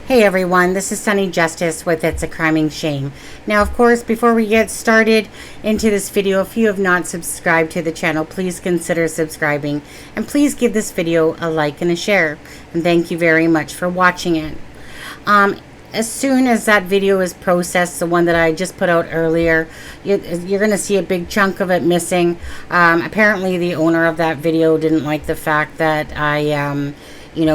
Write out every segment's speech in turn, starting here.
Hey everyone, this is Sunny Justice with It's a Criming Shame. Now, of course, before we get started into this video, if you have not subscribed to the channel, please consider subscribing and please give this video a like and a share. And thank you very much for watching it. As soon as that video is processed, the one that I just put out earlier, you're going to see a big chunk of it missing. Apparently, the owner of that video didn't like the fact that I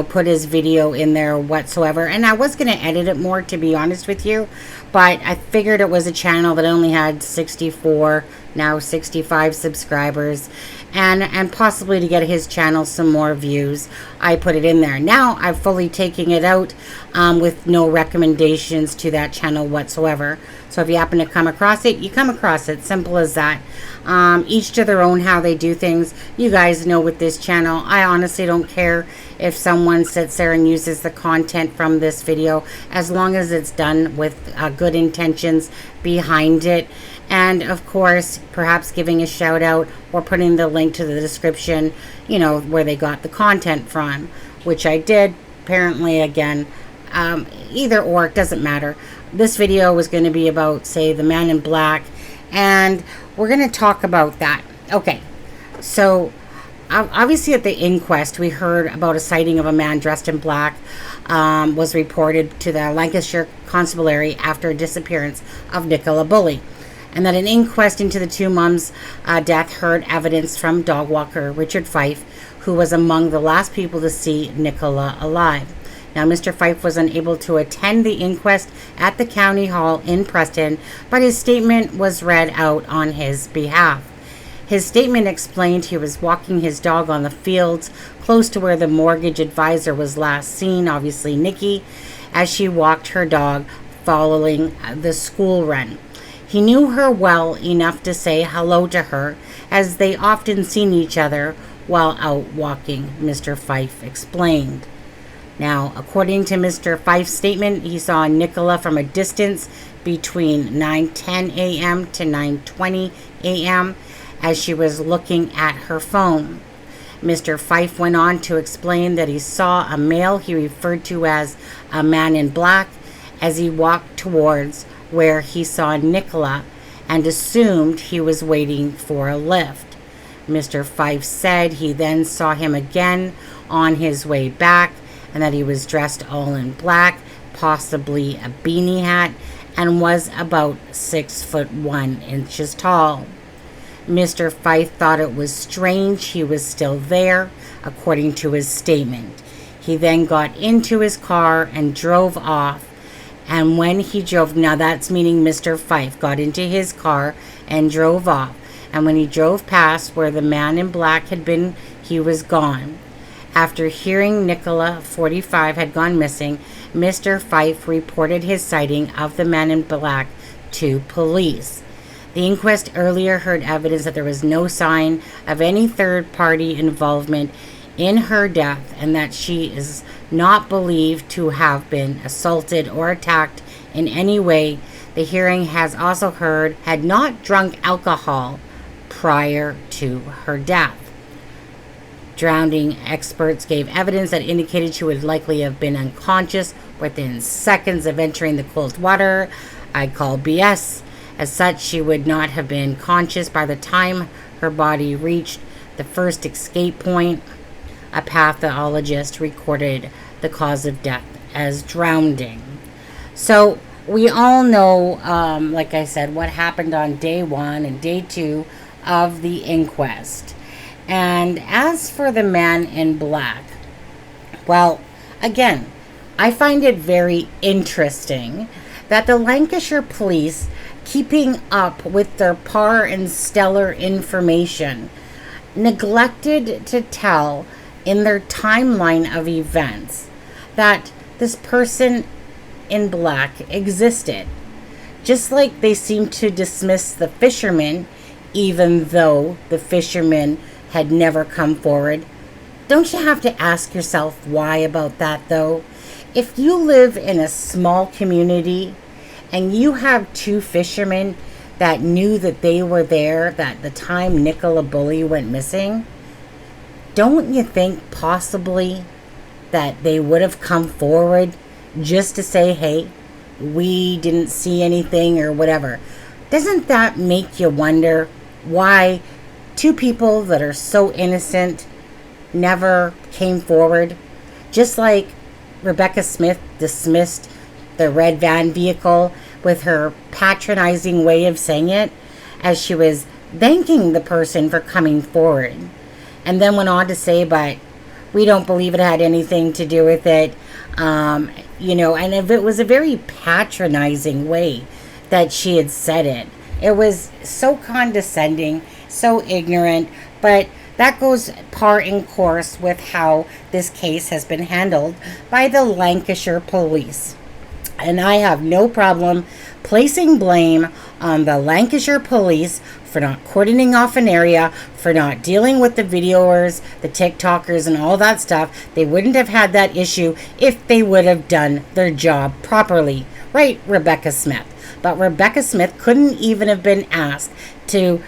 put his video in there whatsoever. And I was going to edit it more, to be honest with you. But I figured it was a channel that only had 64, now 65 subscribers. And possibly to get his channel some more views, I put it in there. Now I've fully taken it out with no recommendations to that channel whatsoever. So if you happen to come across it, you come across it. Simple as that. Each to their own how they do things. You guys know with this channel, I honestly don't care if someone sits there and uses the content from this video, as long as it's done with good intentions behind it. And of course, perhaps giving a shout out or putting the link to the description, where they got the content from, which I did. Apparently, again, either or, it doesn't matter. This video was going to be about, say, the man in black, and we're going to talk about that. Okay, so obviously at the inquest, we heard about a sighting of a man dressed in black was reported to the Lancashire Constabulary after a disappearance of Nicola Bulley, and that an inquest into the two mums' death heard evidence from dog walker Richard Fife, who was among the last people to see Nicola alive. Now, Mr. Fife was unable to attend the inquest at the County Hall in Preston, but his statement was read out on his behalf. His statement explained he was walking his dog on the fields close to where the mortgage advisor was last seen, obviously Nikki, as she walked her dog following the school run. He knew her well enough to say hello to her, as they often seen each other while out walking, Mr. Fife explained. Now, according to Mr. Fifes' statement, he saw Nicola from a distance between 9:10 a.m. to 9:20 a.m. as she was looking at her phone. Mr. Fife went on to explain that he saw a male he referred to as a man in black as he walked towards where he saw Nicola and assumed he was waiting for a lift. Mr. Fife said he then saw him again on his way back, and that he was dressed all in black, possibly a beanie hat, and was about 6'1" tall. Mr. Fife thought it was strange he was still there, according to his statement. He then got into his car and drove off. And when he drove, now that's meaning Mr. Fife got into his car and drove off. And when he drove past where the man in black had been, he was gone. After hearing Nicola, 45, had gone missing, Mr. Fife reported his sighting of the man in black to police. The inquest earlier heard evidence that there was no sign of any third-party involvement in her death, and that she is not believed to have been assaulted or attacked in any way. The hearing has also heard had not drunk alcohol prior to her death. Drowning experts gave evidence that indicated she would likely have been unconscious within seconds of entering the cold water. I call BS. As such, she would not have been conscious by the time her body reached the first escape point. A pathologist recorded the cause of death as drowning. So we all know, like I said, what happened on day 1 and day 2 of the inquest. And as for the man in black, well, again, I find it very interesting that the Lancashire police, keeping up with their par and stellar information, neglected to tell in their timeline of events that this person in black existed. Just like they seem to dismiss the fisherman, even though the fisherman had never come forward. Don't you have to ask yourself why about that, though? If you live in a small community and you have two fishermen that knew that they were there at the time Nicola Bulley went missing, don't you think possibly that they would have come forward just to say, hey, we didn't see anything or whatever. Doesn't that make you wonder why two people that are so innocent never came forward? Just like Rebecca Smith dismissed the red van vehicle with her patronizing way of saying it, as she was thanking the person for coming forward, and then went on to say, but we don't believe it had anything to do with it. And if it was a very patronizing way that she had said it, it was so condescending, so ignorant, but that goes par in course with how this case has been handled by the Lancashire police. And I have no problem placing blame on the Lancashire police for not cordoning off an area, for not dealing with the videoers, the TikTokers, and all that stuff. They wouldn't have had that issue if they would have done their job properly. Right, Rebecca Smith? But Rebecca Smith couldn't even have been asked to,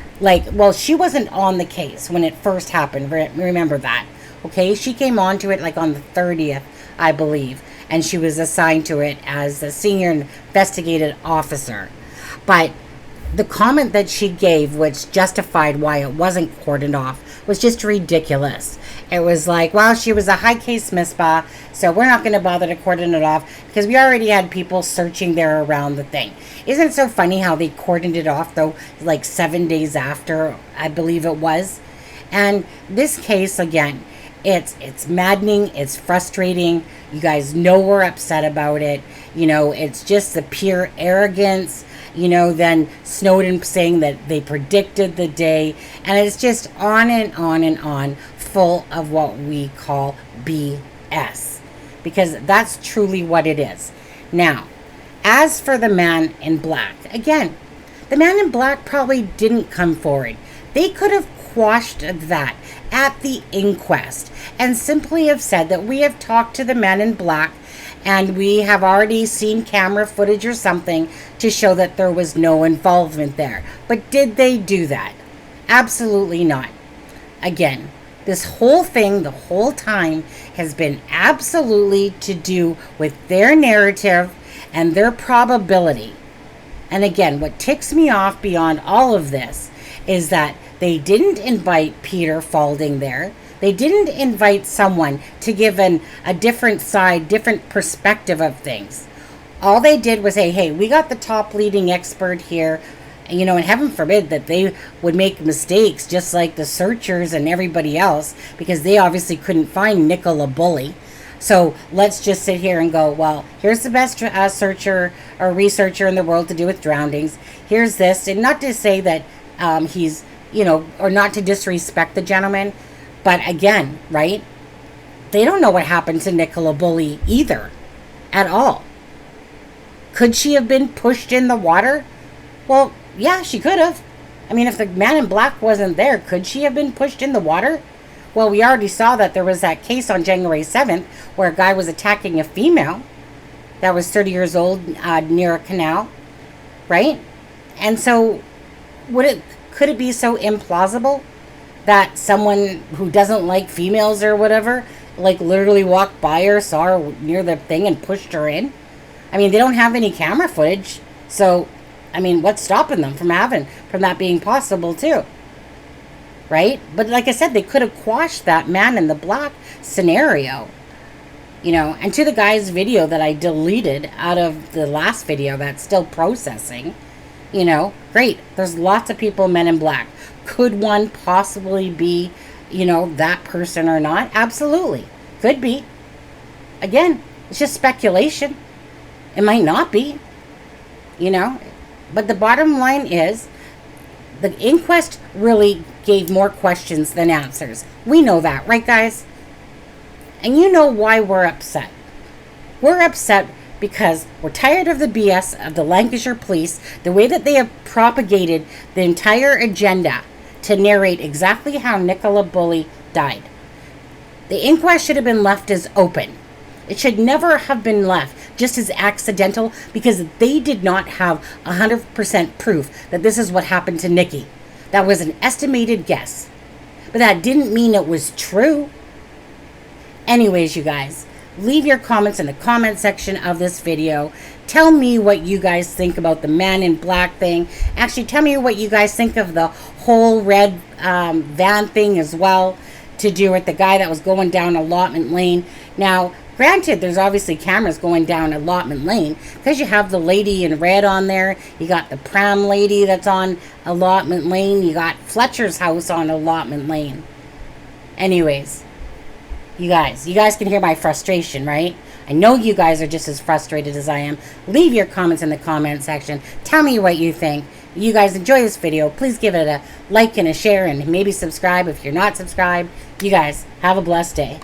she wasn't on the case when it first happened. Remember that. Okay, she came on to it on the 30th, I believe. And she was assigned to it as the senior investigative officer. But the comment that she gave, which justified why it wasn't cordoned off, was just ridiculous. It was like, well, she was a high case MISPA, so we're not going to bother to cordon it off because we already had people searching there around the thing. Isn't it so funny how they cordoned it off, though, 7 days after, I believe it was? And this case, again, it's maddening, it's frustrating. You guys know we're upset about it. It's just the pure arrogance. Then Snowden saying that they predicted the day. And it's just on and on and on, full of what we call BS. Because that's truly what it is. Now, as for the man in black, again, the man in black probably didn't come forward. They could have quashed that at the inquest and simply have said that we have talked to the man in black and we have already seen camera footage or something to show that there was no involvement there. But did they do that? Absolutely not. Again, this whole thing, the whole time, has been absolutely to do with their narrative and their probability. And again, what ticks me off beyond all of this is that they didn't invite Peter Falding there. They didn't invite someone to give a different side, different perspective of things. All they did was say, hey, we got the top leading expert here, and heaven forbid that they would make mistakes just like the searchers and everybody else, because they obviously couldn't find Nicola Bulley. So let's just sit here and go, well, here's the best searcher or researcher in the world to do with drownings. Here's this. And not to say that he's, or not to disrespect the gentleman. But again, right? They don't know what happened to Nicola Bulley either. At all. Could she have been pushed in the water? Well, yeah, she could have. I mean, if the man in black wasn't there, could she have been pushed in the water? Well, we already saw that there was that case on January 7th where a guy was attacking a female that was 30 years old near a canal, right? And so could it be so implausible that someone who doesn't like females or whatever, literally walked by her, saw her near the thing and pushed her in? I mean, they don't have any camera footage, so, I mean, what's stopping them from that being possible too? Right? But like I said, they could have quashed that man in the black scenario. And to the guy's video that I deleted out of the last video that's still processing, great. There's lots of people, men in black. Could one possibly be, that person or not? Absolutely. Could be. Again, it's just speculation. It might not be, But the bottom line is, the inquest really gave more questions than answers. We know that, right, guys? And you know why we're upset. We're upset because we're tired of the BS of the Lancashire police, the way that they have propagated the entire agenda to narrate exactly how Nicola Bulley died. The inquest should have been left as open. It should never have been left just as accidental, because they did not have 100% proof that this is what happened to Nikki. That was an estimated guess. But that didn't mean it was true. Anyways, you guys, leave your comments in the comment section of this video. Tell me what you guys think about the Man in Black thing. Actually, tell me what you guys think of the whole red van thing as well, to do with the guy that was going down allotment lane. Now, granted, there's obviously cameras going down allotment lane because you have the lady in red on there. You got the pram lady that's on allotment lane. You got Fletcher's house on allotment lane. Anyways, you guys can hear my frustration, right? I know you guys are just as frustrated as I am. Leave your comments in the comment section. Tell me what you think. You guys enjoy this video. Please give it a like and a share, and maybe subscribe if you're not subscribed. You guys have a blessed day.